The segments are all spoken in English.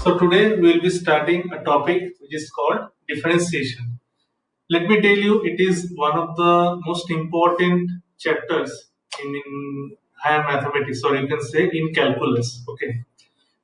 So today we will be starting a topic which is called differentiation. Let me tell you, it is one of the most important chapters in higher mathematics, or you can say in calculus. Okay,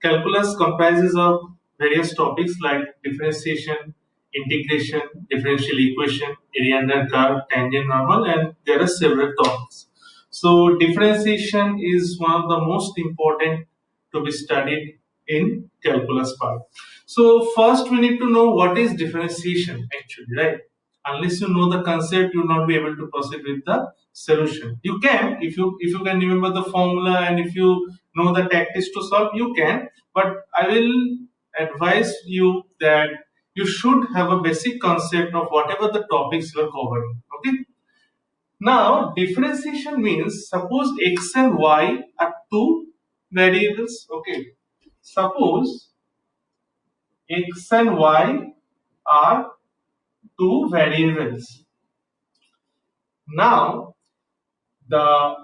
calculus comprises of various topics like differentiation, integration, differential equation, area under curve, tangent normal, and there are several topics. So differentiation is one of the most important to be studied in calculus part. So first we need to know what is differentiation actually, right? Unless you know the concept, you will not be able to proceed with the solution. You can, if you can remember the formula and if you know the tactics to solve, you can, but I will advise you that you should have a basic concept of whatever the topics you are covering. Okay. Now differentiation means, suppose x and y are two variables. Okay. Suppose x and y are two variables. Now the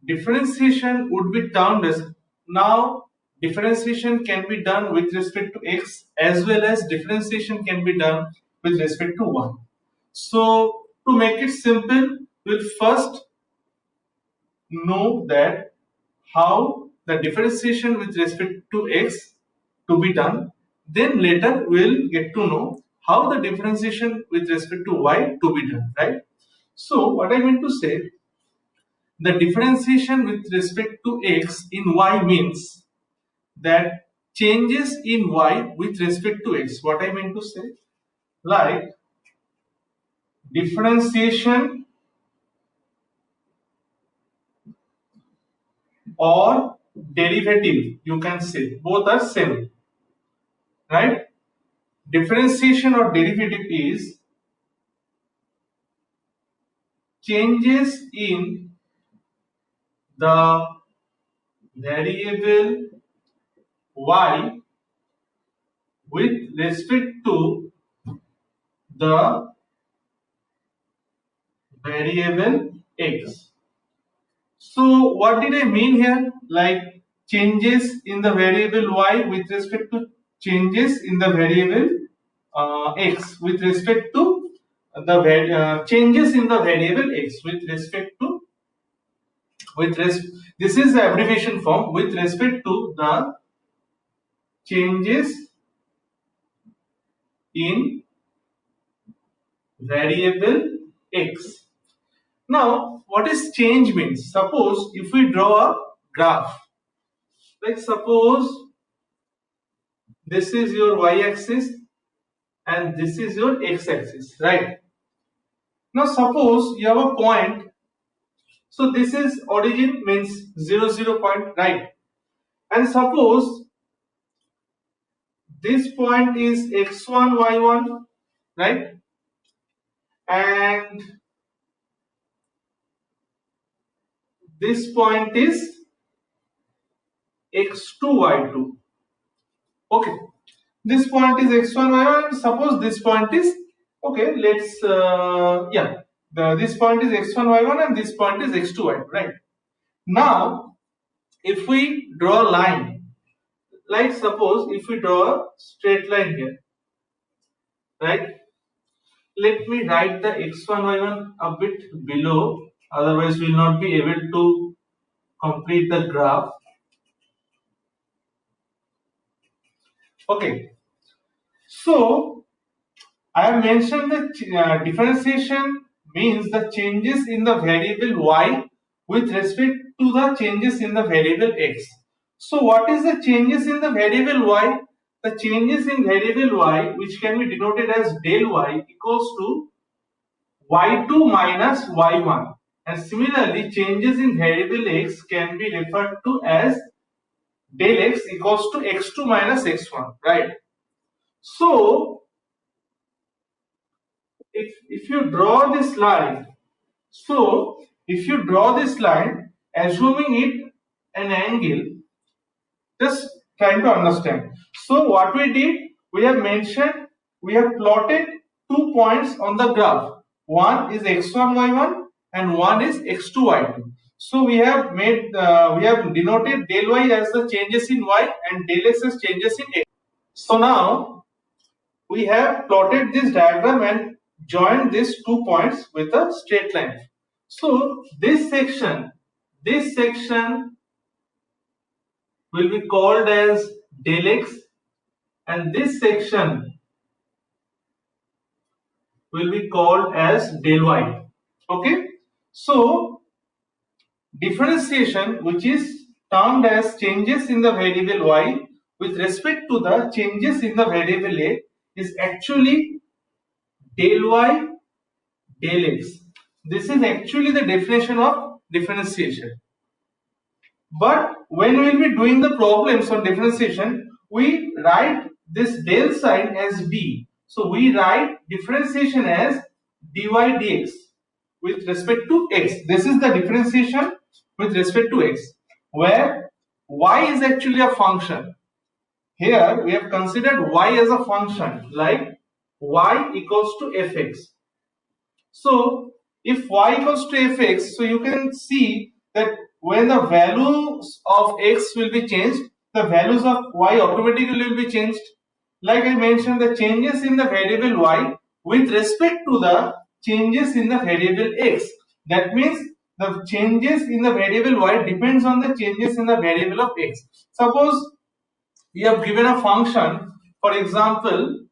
differentiation would be termed as, now differentiation can be done with respect to x as well as differentiation can be done with respect to y. So to make it simple, we'll first know that how the differentiation with respect to x to be done, then later we'll get to know how the differentiation with respect to y to be done, right? So what I mean to say, the differentiation with respect to x in y means that changes in y with respect to x. What I mean to say, like differentiation or derivative, you can say both are same, right? Differentiation or derivative is changes in the variable y with respect to the variable x. So what did I mean here? Like changes in the variable y with respect to changes in the variable x with respect to the changes in the variable x with respect to this is the abbreviation form, with respect to the changes in variable x. Now what is change means? Suppose if we draw a graph, like suppose this is your y-axis and this is your x-axis, right? Now suppose you have a point, so this is origin, means 0, 0 point, right? And suppose this point is x1, y1, right? And this point is x2, y2. Okay, this point is x1, y1, and suppose this point is, okay, let's this point is x1, y1 and this point is x2, y2, right? Now if we draw a line, like suppose if we draw a straight line here, right? Let me write the x1, y1 a bit below, otherwise we will not be able to complete the graph. Okay, so I have mentioned that differentiation means the changes in the variable y with respect to the changes in the variable x. So what is the changes in the variable y? The changes in variable y, which can be denoted as del y, equals to y2 minus y1, and similarly changes in variable x can be referred to as del x equals to x2 minus x1, right? So if you draw this line, so if you draw this line, assuming it an angle, just trying to understand. So what we did, we have mentioned, we have plotted 2 points on the graph. One is x1, y1 and one is x2, y2. So we have denoted del y as the changes in y and del x as changes in x. So now we have plotted this diagram and joined these 2 points with a straight line. So this section will be called as del x, and this section will be called as del y. Okay, so differentiation, which is termed as changes in the variable y with respect to the changes in the variable a, is actually del y del x. This is actually the definition of differentiation. But when we will be doing the problems on differentiation, we write this del sign as b. So we write differentiation as dy dx with respect to x. This is the differentiation with respect to x, where y is actually a function. Here we have considered y as a function, like y equals to fx. So if y equals to fx, so you can see that when the values of x will be changed, the values of y automatically will be changed. Like I mentioned, the changes in the variable y with respect to the changes in the variable x. That means the changes in the variable y depends on the changes in the variable of x. Suppose we have given a function, for example,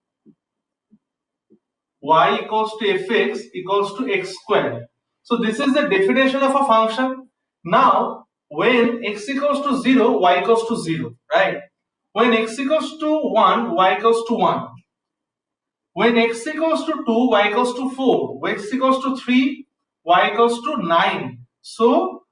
y equals to fx equals to x squared. So this is the definition of a function. Now when x equals to 0, y equals to 0, right? When x equals to 1, y equals to 1. When x equals to 2, y equals to 4. When x equals to 3, y equals to 9. So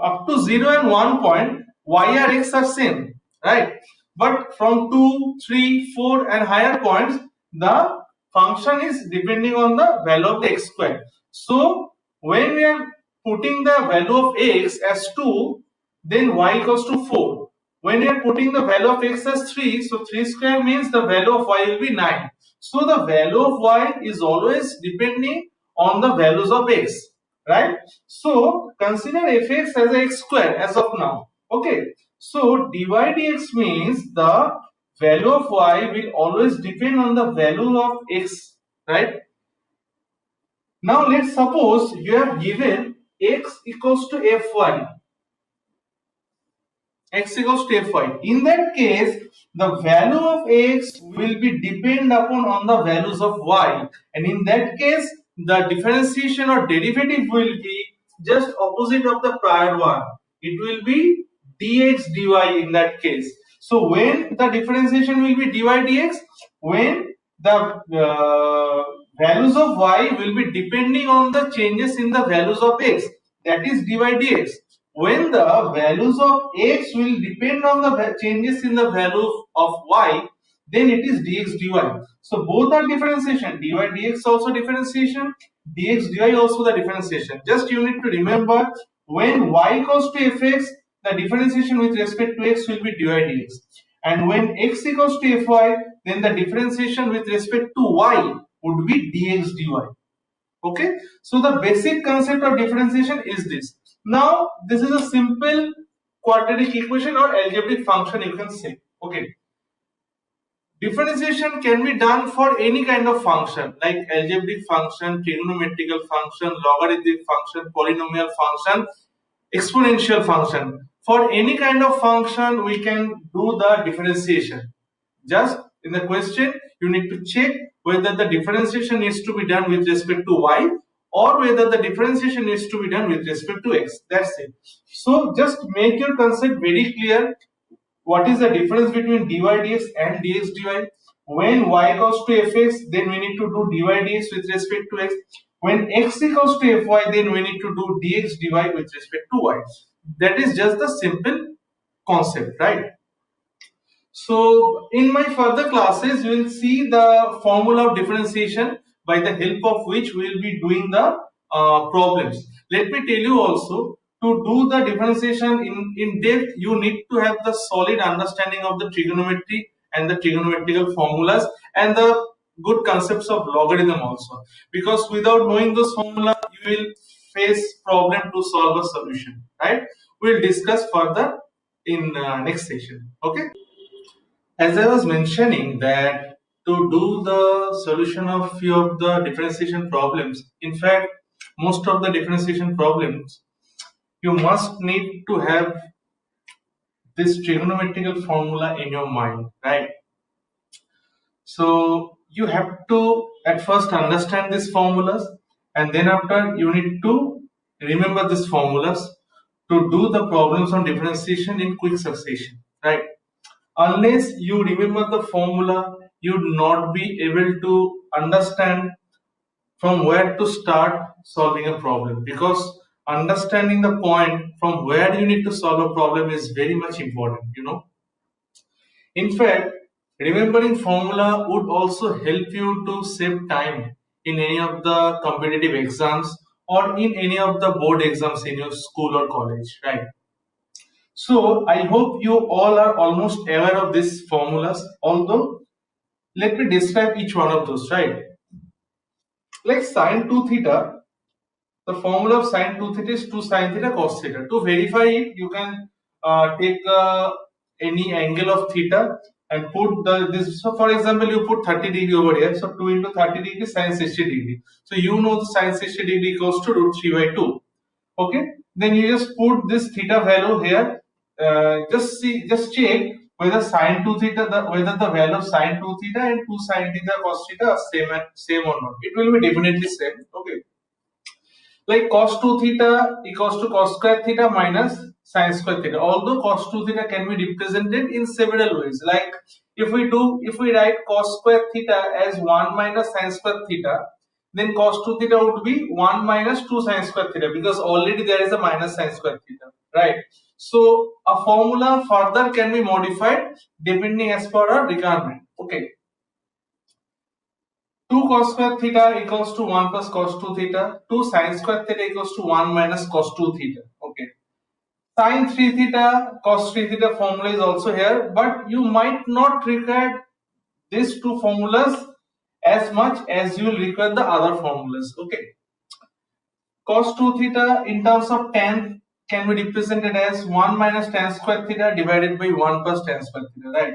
up to 0 and 1 point, y and x are same, right? But from 2, 3, 4 and higher points, the function is depending on the value of the x squared. So when we are putting the value of x as 2, then y equals to 4. When we are putting the value of x as 3, so 3 square means the value of y will be 9. So the value of y is always depending on the values of x, right? So consider fx as a x square as of now. Okay, so dy dx means the value of y will always depend on the value of x, right? Now let's suppose you have given x equals to fy. X equals to fy. In that case, the value of x will be depend upon on the values of y, and in that case, the differentiation or derivative will be just opposite of the prior one. It will be dx dy in that case. So when the differentiation will be dy dx, when the values of y will be depending on the changes in the values of x, that is dy dx. When the values of x will depend on the changes in the value of y, then it is dx dy. So both are differentiation. Dy dx also differentiation, dx dy also the differentiation. Just you need to remember, when y equals to fx, the differentiation with respect to x will be dy dx. And when x equals to fy, then the differentiation with respect to y would be dx dy. Okay, so the basic concept of differentiation is this. Now this is a simple quadratic equation or algebraic function, you can say. Okay, differentiation can be done for any kind of function like algebraic function, trigonometrical function, logarithmic function, polynomial function, exponential function. For any kind of function we can do the differentiation. Just in the question you need to check whether the differentiation needs to be done with respect to y or whether the differentiation needs to be done with respect to x. That's it. So just make your concept very clear. What is the difference between dy dx and dx dy? When y equals to fx, then we need to do dy dx with respect to x. When x equals to fy, then we need to do dx dy with respect to y. That is just the simple concept, right? So in my further classes, we will see the formula of differentiation by the help of which we will be doing the problems. Let me tell you also, to do the differentiation in depth, you need to have the solid understanding of the trigonometry and the trigonometrical formulas and the good concepts of logarithm also. Because without knowing those formulas, you will face problem to solve a solution, right? We'll discuss further in next session. Okay. As I was mentioning that to do the solution of few of the differentiation problems, in fact, most of the differentiation problems, you must need to have this trigonometrical formula in your mind, right? So you have to at first understand these formulas, and then after you need to remember these formulas to do the problems on differentiation in quick succession, right? Unless you remember the formula, you would not be able to understand from where to start solving a problem, because understanding the point from where you need to solve a problem is very much important, you know. In fact, remembering formula would also help you to save time in any of the competitive exams or in any of the board exams in your school or college, right? So I hope you all are almost aware of these formulas, although let me describe each one of those, right? Like sine 2 theta, the formula of sine 2 theta is 2 sine theta cos theta. To verify it, you can take any angle of theta and put this. So for example, you put 30 degree over here. So 2 into 30 degree sine 60 degree. So you know the sine 60 degree equals to root 3 by 2. Okay. Then you just put this theta value here. Just check whether sine 2 theta, whether the value of sine 2 theta and 2 sine theta cos theta are same or not. It will be definitely same. Okay. Like cos 2 theta equals to cos square theta minus sin square theta. Although cos 2 theta can be represented in several ways. Like if we write cos square theta as 1 minus sin square theta, then cos 2 theta would be 1 minus 2 sin square theta, because already there is a minus sin square theta, right? So a formula further can be modified depending as per our requirement. Okay. 2 cos square theta equals to 1 plus cos 2 theta. 2 sin square theta equals to 1 minus cos 2 theta. Okay. Sin 3 theta, cos 3 theta formula is also here, but you might not require these two formulas as much as you will require the other formulas. Okay. Cos 2 theta in terms of tan can be represented as 1 minus tan square theta divided by 1 plus tan square theta, right?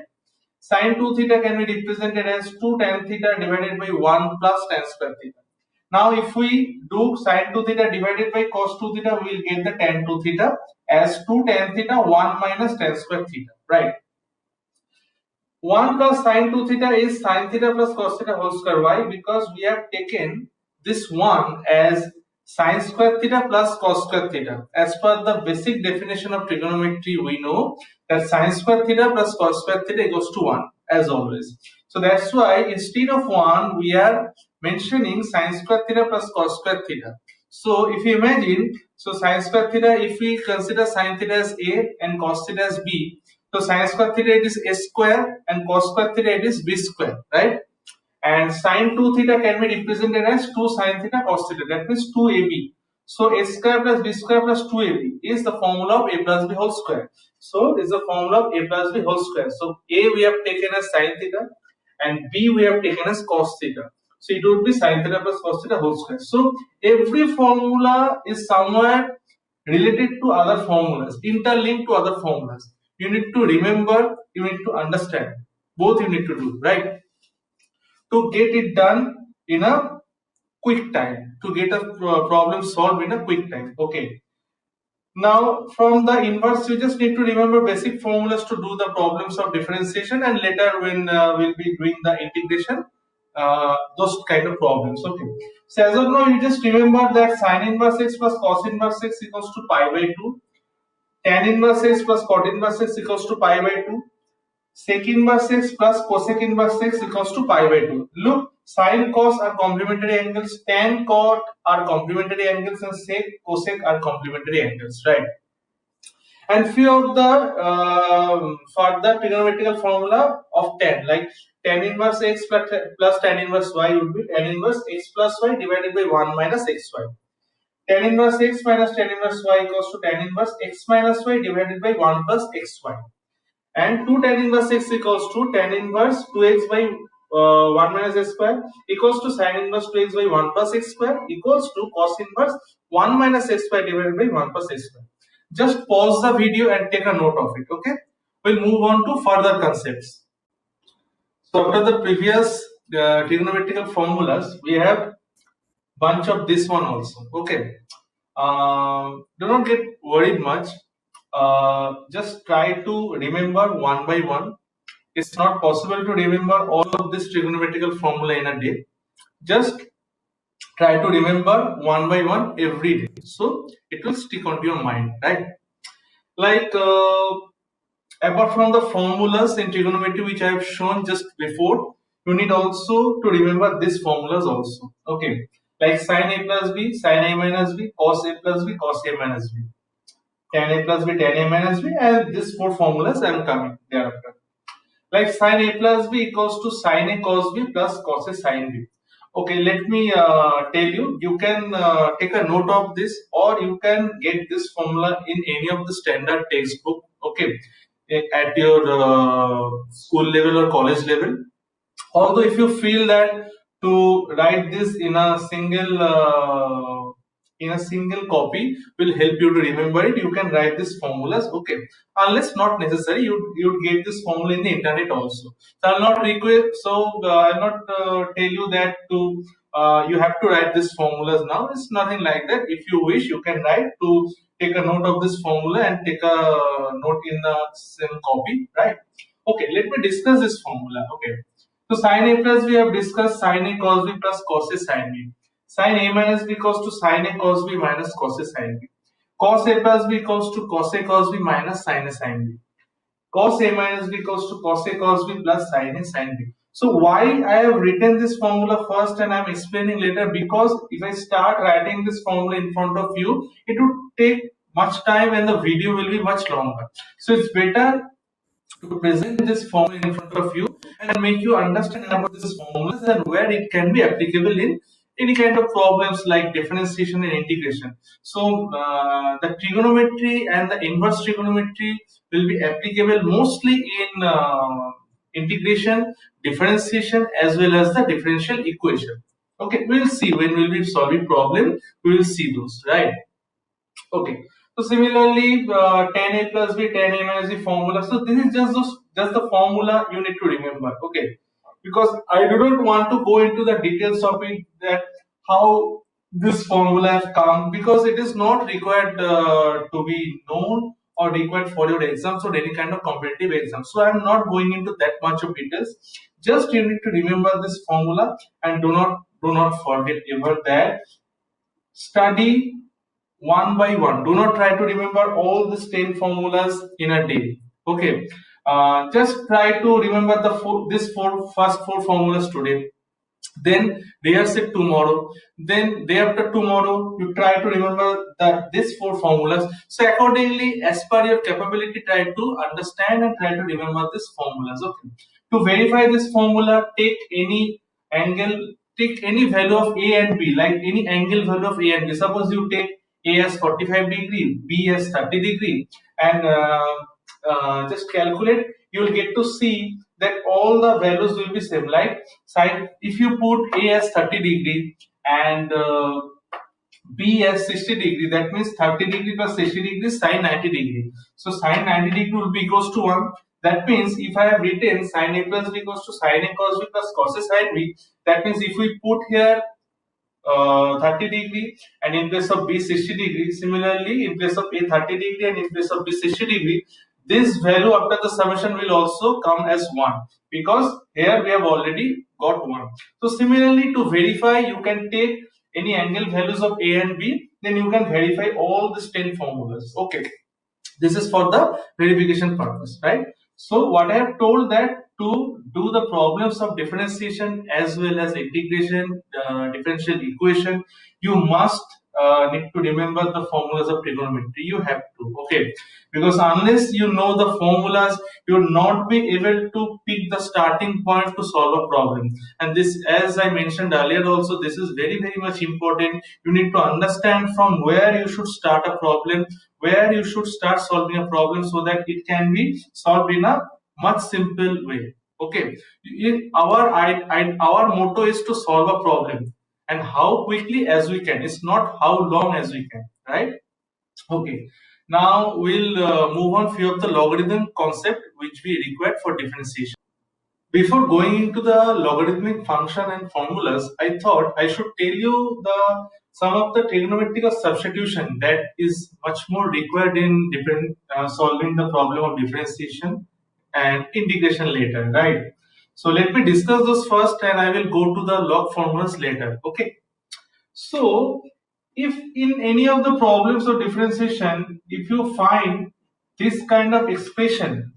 Sin 2 theta can be represented as 2 tan theta divided by 1 plus tan square theta. Now if we do sin 2 theta divided by cos 2 theta, we will get the tan 2 theta as 2 tan theta 1 minus tan square theta, right? 1 plus sin 2 theta is sin theta plus cos theta whole square. Why? Because we have taken this one as sin square theta plus cos square theta. As per the basic definition of trigonometry, we know that sin square theta plus cos square theta equals to 1 as always. So that's why instead of 1, we are mentioning sin square theta plus cos square theta. So if you imagine, so sin square theta, if we consider sin theta as A and cos theta as B, so sin square theta it is A square and cos square theta it is B square, right? And sin 2 theta can be represented as 2 sin theta cos theta, that means 2ab. So a square plus b square plus 2ab is the formula of a plus b whole square. So is the formula of a plus b whole square. So a we have taken as sin theta and b we have taken as cos theta. So it would be sin theta plus cos theta whole square. So every formula is somewhere related to other formulas, interlinked to other formulas. You need to remember, you need to understand. Both you need to do, right? To get it done in a quick time, to get a problem solved in a quick time. Okay. Now from the inverse, you just need to remember basic formulas to do the problems of differentiation, and later when we'll be doing the integration, those kind of problems. Okay. So as of now, you just remember that sin inverse x plus cos inverse x equals to pi by 2, tan inverse x plus cot inverse x equals to pi by 2, sec inverse x plus cosec inverse x equals to pi by 2. Look, sin cos are complementary angles, tan cot are complementary angles, and sec cosec are complementary angles, right? And few of the further trigonometrical formula of tan, like tan inverse x plus tan inverse y would be tan inverse x plus y divided by 1 minus xy. Tan inverse x minus tan inverse y equals to tan inverse x minus y divided by 1 plus xy. And 2 tan inverse x equals to tan inverse 2x by 1 minus x square equals to sin inverse 2x by 1 plus x square equals to cos inverse 1 minus x square divided by 1 plus x square. Just pause the video and take a note of it. Okay, we'll move on to further concepts. So after the previous trigonometrical formulas, we have bunch of this one also. Okay, do not get worried much. Just try to remember one by one. It's not possible to remember all of this trigonometrical formula in a day. Just try to remember one by one every day, so it will stick onto your mind, right? Like apart from the formulas in trigonometry which I have shown just before, you need also to remember these formulas also. Okay, like sin a plus b, sin a minus b, cos a plus b, cos a minus b, tan a plus b, tan a minus b, and these four formulas I am coming thereafter. Like sin a plus b equals to sin a cos b plus cos a sin b. Okay, let me tell you, you can take a note of this, or you can get this formula in any of the standard textbook, okay, at your school level or college level. Although if you feel that to write this in a single copy will help you to remember it, you can write these formulas, okay, unless not necessary, you'd get this formula in the internet also. So I'll not I'll not tell you that to you have to write these formulas now. It's nothing like that. If you wish, you can write to take a note of this formula and take a note in the same copy, right? Okay, let me discuss this formula. Okay, so sin a plus we have discussed sin a cos b plus cos a sin b. Sin a minus b equals to sin a cos b minus cos a sin b. Cos a plus b equals to cos a cos b minus sin a sin b. Cos a minus b equals to cos a cos b plus sin a sin b. So why I have written this formula first and I am explaining later? Because if I start writing this formula in front of you, it would take much time and the video will be much longer. So it's better to present this formula in front of you and make you understand about this formulas and where it can be applicable in any kind of problems like differentiation and integration. So the trigonometry and the inverse trigonometry will be applicable mostly in integration, differentiation, as well as the differential equation. Okay, we will see when we will be solving problem, we will see those, right? Okay, so similarly, tan a plus b, tan a minus b formula. So this is just the formula you need to remember. Okay, because I do not want to go into the details of it, that how this formula has come, because it is not required to be known or required for your exams or any kind of competitive exam. So I am not going into that much of details. Just you need to remember this formula and do not forget ever that study one by one. Do not try to remember all these 10 formulas in a day. Okay, just try to remember the first four formulas today. Then rehearse it tomorrow. Then day after tomorrow, you try to remember these four formulas. So accordingly, as per your capability, try to understand and try to remember these formulas. Okay. To verify this formula, take any angle, take any value of A and B, like any angle value of A and B. Suppose you take A as 45 degree, B as 30 degree, and just calculate. You will get to see that all the values will be same. Like side, if you put A as 30 degree and B as 60 degree, that means 30 degree plus 60 degree is sin 90 degree. So sin 90 degree will be equals to 1. That means if I have written sin a plus b equals to sin a cos b plus cos a sin b, that means if we put here 30 degree and in place of B 60 degree, similarly in place of A 30 degree and in place of B 60 degree, this value after the summation will also come as 1, because here we have already got 1. So similarly, to verify, you can take any angle values of A and B, then you can verify all these 10 formulas. Okay, this is for the verification purpose, right? So what I have told, that to do the problems of differentiation as well as integration, differential equation, you must need to remember the formulas of trigonometry. You have to, okay, because unless you know the formulas, you will not be able to pick the starting point to solve a problem. And this, as I mentioned earlier also, this is very much important. You need to understand from where you should start a problem, where you should start solving a problem, so that it can be solved in a much simple way. Okay, our motto is to solve a problem, and how quickly as we can. It's not how long as we can, right? Okay. Now we'll move on few of the logarithm concept which we require for differentiation. Before going into the logarithmic function and formulas, I thought I should tell you some of the trigonometric substitution that is much more required in different solving the problem of differentiation and integration later, right? So let me discuss those first, and I will go to the log formulas later. Okay. So if in any of the problems of differentiation, if you find this kind of expression,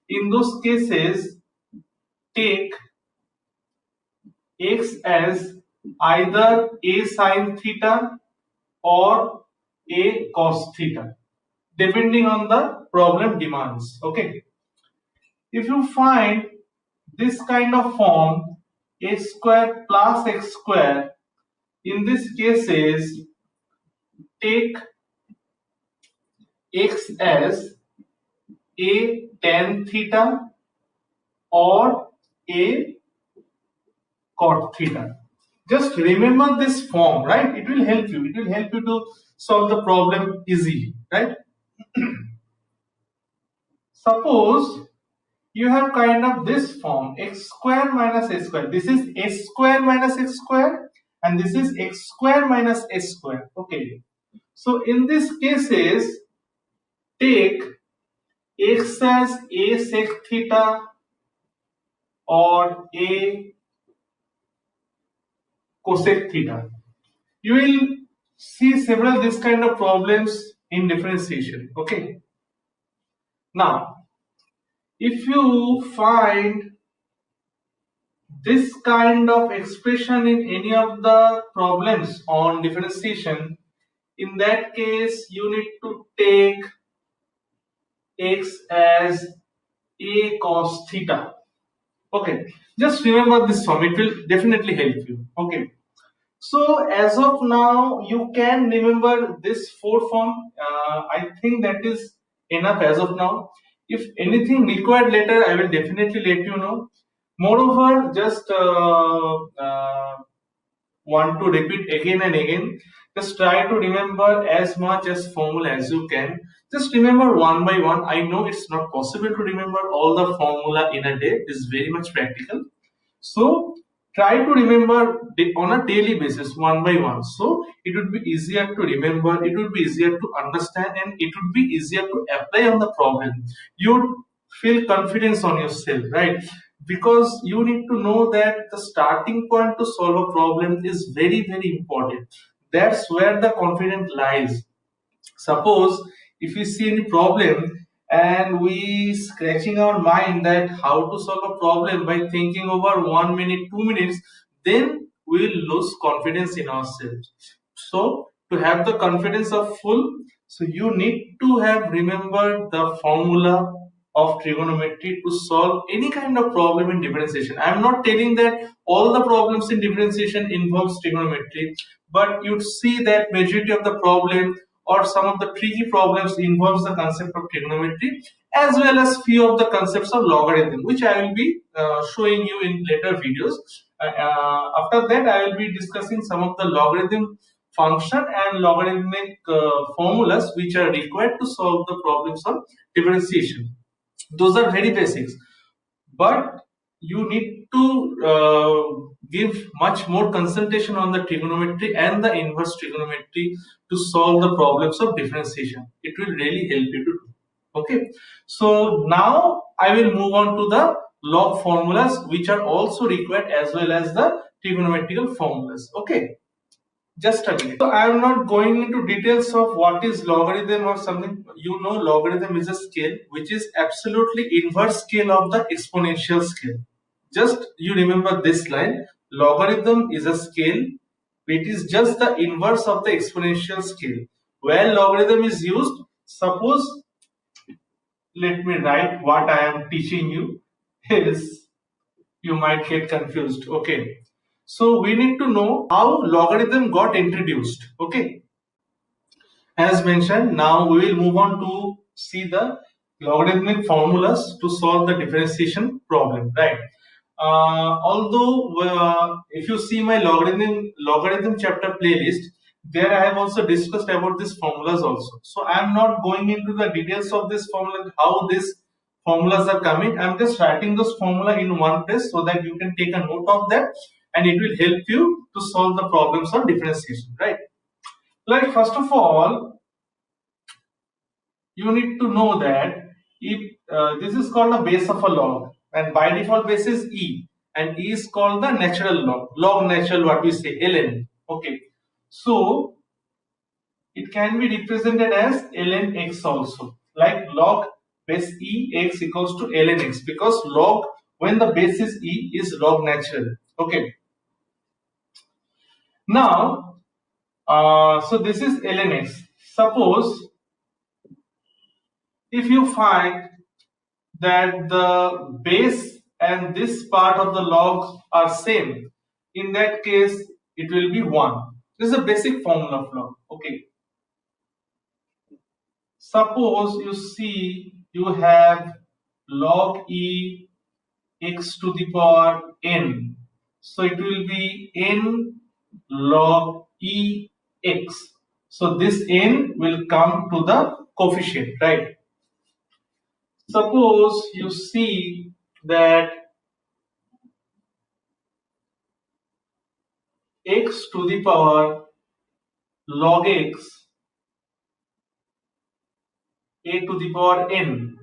in those cases, take x as either a sine theta or a cos theta, depending on the problem demands. Okay. If you find this kind of form, x square plus x square, in these cases, take x as a tan theta or a cot theta. Just remember this form, right? It will help you. It will help you to solve the problem easily, right? Suppose you have kind of this form, x square minus s square. This is s square minus x square, and this is x square minus s square. Okay. So in these cases, take x as a sec theta or a cosec theta. You will see several this kind of problems in differentiation. Okay. Now, if you find this kind of expression in any of the problems on differentiation, in that case you need to take x as a cos theta. Okay, just remember this form, it will definitely help you. Okay, so as of now you can remember this four form. I think that is enough as of now. If anything required later, I will definitely let you know. Moreover, just want to repeat again and again. Just try to remember as much as formula as you can. Just remember one by one. I know it's not possible to remember all the formula in a day. It is very much practical. So try to remember on a daily basis, one by one. So it would be easier to remember, it would be easier to understand, and it would be easier to apply on the problem. You would feel confidence on yourself, right? Because you need to know that the starting point to solve a problem is very, very important. That's where the confidence lies. Suppose if we see any problem and we scratching our mind that how to solve a problem by thinking over 1 minute, 2 minutes, then we will lose confidence in ourselves. So to have the confidence of full, so you need to have remembered the formula of trigonometry to solve any kind of problem in differentiation. I am not telling that all the problems in differentiation involves trigonometry, but you'd see that majority of the problem or some of the tricky problems involves the concept of trigonometry, as well as few of the concepts of logarithm, which I will be showing you in later videos. After that, I will be discussing some of the logarithm function and logarithmic formulas which are required to solve the problems of differentiation. Those are very basics, but you need to give much more concentration on the trigonometry and the inverse trigonometry to solve the problems of differentiation. It will really help you to do. Okay, so now I will move on to the log formulas which are also required as well as the trigonometrical formulas. Okay, just a minute. So I am not going into details of what is logarithm or something. You know, logarithm is a scale which is absolutely inverse scale of the exponential scale. Just you remember this line. Logarithm is a scale. It is just the inverse of the exponential scale. Where logarithm is used, suppose, let me write what I am teaching you. Is you might get confused. Okay. So we need to know how logarithm got introduced. Okay. As mentioned, now we will move on to see the logarithmic formulas to solve the differentiation problem, right? Although if you see my logarithm chapter playlist, there I have also discussed about these formulas also. So I am not going into the details of this formula, how these formulas are coming. I am just writing those formula in one place so that you can take a note of that, and it will help you to solve the problems on differentiation, right? Like first of all, you need to know that if this is called the base of a log, and by default base is e, and e is called the natural log natural, what we say, ln. Okay, so it can be represented as ln x also, like log base e x equals to ln x, because log, when the base is e, is log natural. Okay, now so this is ln x. Suppose if you find that the base and this part of the log are same, in that case it will be 1. This is a basic formula of log. Okay, suppose you see you have log e x to the power n, so it will be n log e x. So this n will come to the coefficient, right? Suppose you see that x to the power log x a to the power n.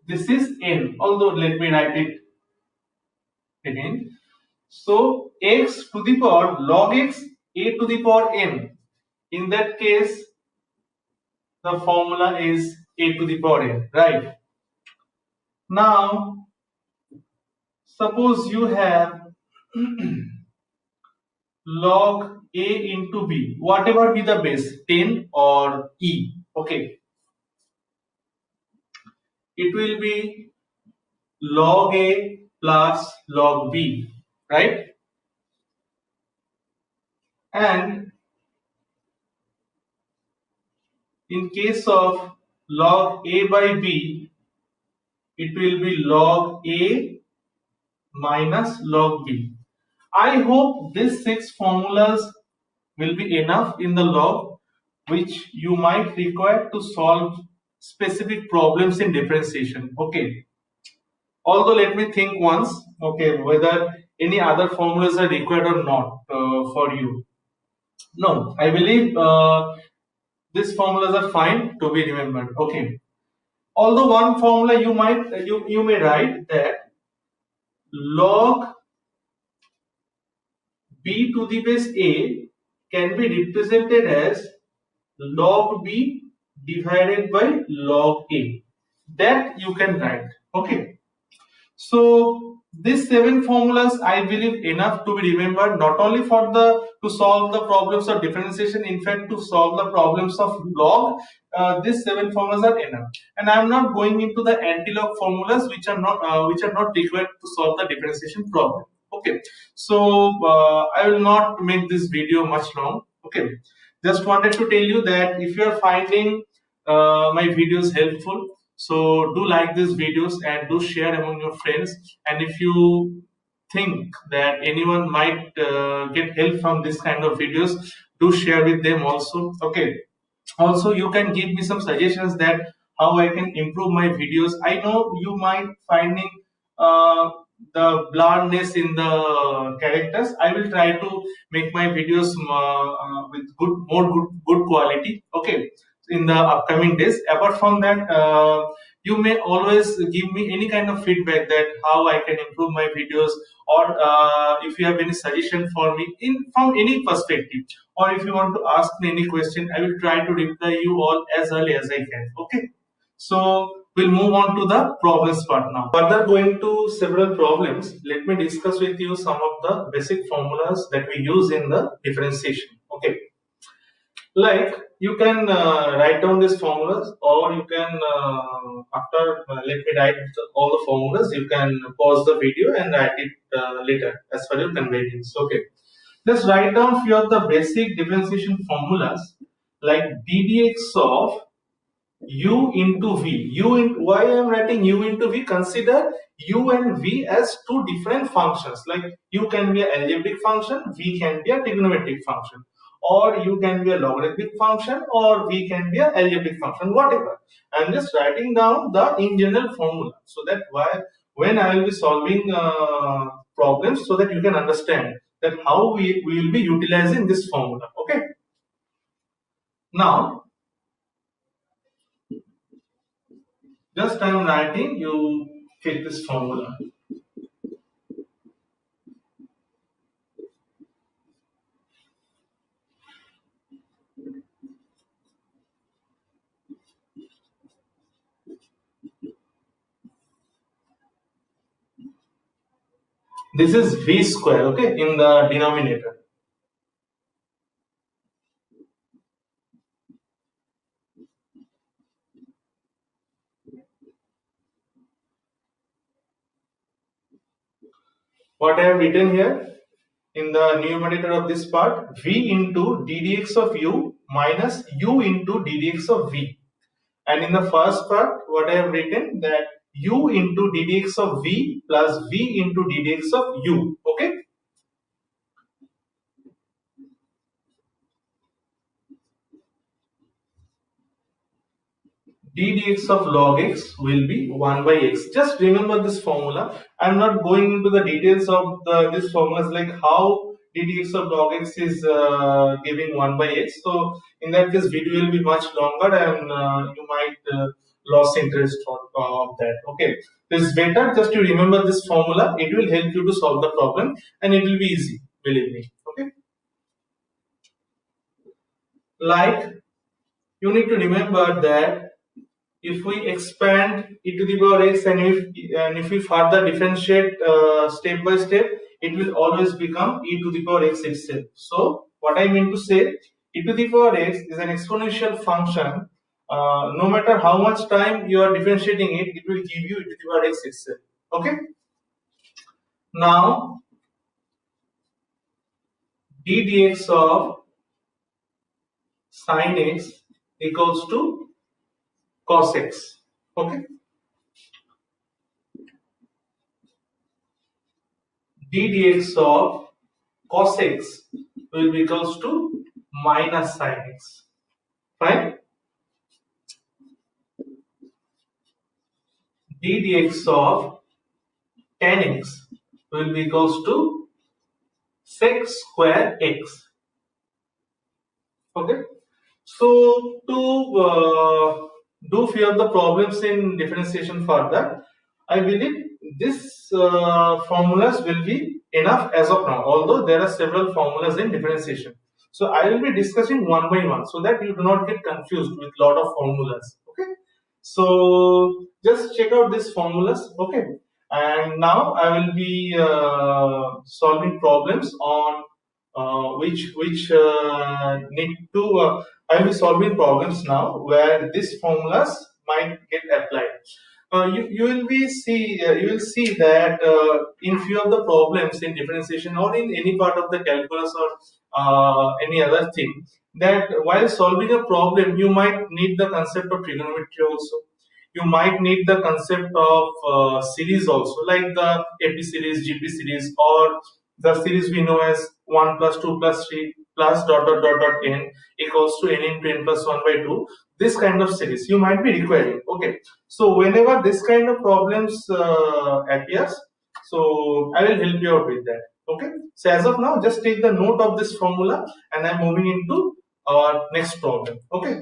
This is n, although let me write it again. So x to the power log x a to the power n. In that case, the formula is a to the power n, right? Now, suppose you have log a into b, whatever be the base, 10 or e. Okay, it will be log a plus log b, right? And in case of log a by b, it will be log a minus log b. I hope these 6 formulas will be enough in the log, which you might require to solve specific problems in differentiation. Okay, although let me think once, okay, whether any other formulas are required or not for you. No, I believe these formulas are fine to be remembered. Okay, although one formula you may write that log b to the base a can be represented as log b divided by log a. That you can write. Okay, so these 7 formulas I believe enough to be remembered, not only for the to solve the problems of differentiation, in fact to solve the problems of log. These 7 formulas are enough, and I am not going into the anti-log formulas which are not required to solve the differentiation problem. Okay, so I will not make this video much long. Okay, just wanted to tell you that if you are finding my videos helpful, so do like these videos and do share among your friends. And if you think that anyone might get help from this kind of videos, do share with them also. Okay, also you can give me some suggestions that how I can improve my videos. I know you might finding the blurredness in the characters. I will try to make my videos with good quality. Okay, in the upcoming days. Apart from that, you may always give me any kind of feedback that how I can improve my videos, or if you have any suggestion for me in from any perspective, or if you want to ask me any question, I will try to reply you all as early as I can. Okay, so we'll move on to the problems part now. Further going to several problems, let me discuss with you some of the basic formulas that we use in the differentiation. Okay, like you can write down these formulas, or you can after let me write all the formulas, you can pause the video and write it later as per your convenience. Okay, let's write down few of the basic differentiation formulas, like ddx of u into v. Why I am writing u into v? Consider u and v as two different functions. Like u can be an algebraic function, v can be a trigonometric function, or u can be a logarithmic function, or v can be an algebraic function, whatever. I am just writing down the in general formula, so that when I will be solving problems, so that you can understand that how we will be utilizing this formula. Okay. Now, just I am writing, you take this formula. This is v square, okay, in the denominator. What I have written here in the numerator of this part, v into ddx of u minus u into ddx of v. And in the first part, what I have written, that u into ddx of v plus v into ddx of u. Okay. ddx of log x will be 1 by x. Just remember this formula. I am not going into the details of this formulas, like how ddx of log x is giving 1 by x. So in that case, video will be much longer, and you might lose interest of that. Okay, it's better just to remember this formula. It will help you to solve the problem, and it will be easy, believe me. Okay, like you need to remember that if we expand e to the power x, and if we further differentiate step by step, it will always become e to the power x itself. So what I mean to say, e to the power x is an exponential function. No matter how much time you are differentiating it, it will give you e to the power x itself. Okay. Now d dx of sin x equals to cos x. Okay. d dx of cos x will be equals to minus sin x. Right? d dx of tan x will be equals to sec square x. Okay. So to do few of the problems in differentiation further, I believe this formulas will be enough as of now, although there are several formulas in differentiation. So I will be discussing one by one, so that you do not get confused with lot of formulas. Okay, so just check out these formulas. Okay, and now I will be solving problems on which need to I will be solving problems now where these formulas might get applied. You will see that in few of the problems in differentiation or in any part of the calculus or any other thing, that while solving a problem you might need the concept of trigonometry also. You might need the concept of series also, like the AP series, GP series, or the series we know as 1 plus 2 plus 3 plus dot dot dot dot n equals to n into n plus 1 by 2. This kind of series you might be requiring. Okay, so whenever this kind of problems appears, so I will help you out with that. Okay, so as of now, just take the note of this formula, and I'm moving into our next problem. Okay.